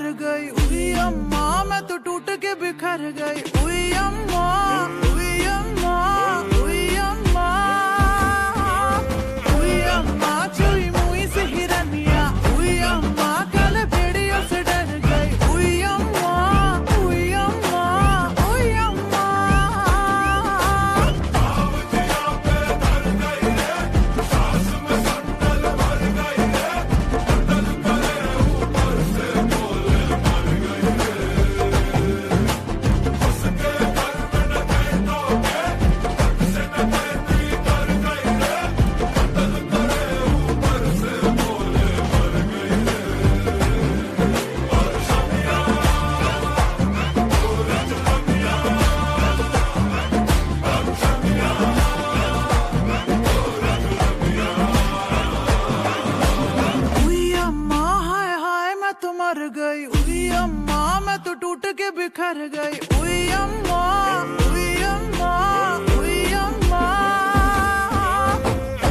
मर गई, उई अम्मा मैं तो टूट के बिखर गई, उई अम्मा, उई अम्मा, उई अम्मा, उई अम्मा चुई मुई से हिरनिया, उई अम्मा कल भेड़ियों से डर गई, उई अम्मा, उई अम्मा, उई अम्मा। मर गई, उई अम्मा मैं तो टूट के बिखर गई, उई अम्मा, उई अम्मा, उई अम्मा,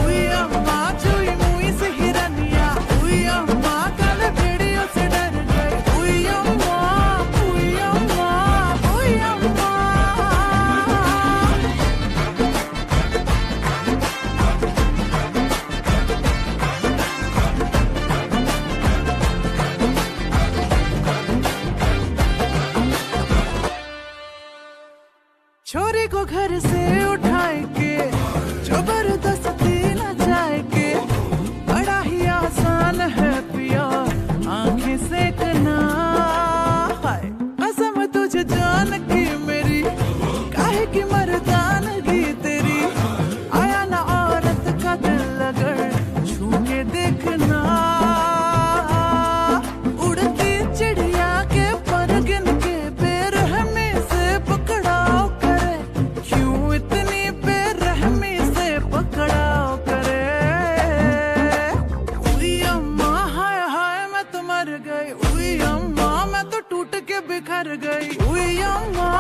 उई अम्मा चुई मुई से हिरनिया, उई अम्मा कल भेड़ियों से डर गई, उई अम्मा, उई अम्मा, उई अम्मा। छोरी को घर से उठाए के जबरदस्ती न जाए के, बड़ा ही आसान है पिया आंखें सेकना, हाय कसम तुझे जान की मेरी, काहे की मर्दानगी तेरी, आया ना औरत का दिल अगर छू के देखना, उड़ती चिड़िया के पर गिन के बेरहमी से पकड़ाओ करे, क्यों इतनी बेरहमी से पकड़ाओ करे, उई अम्मा हाय हाय मैं तो मर गई, उई अम्मा मैं तो टूट के बिखर गई, उई अम्मा।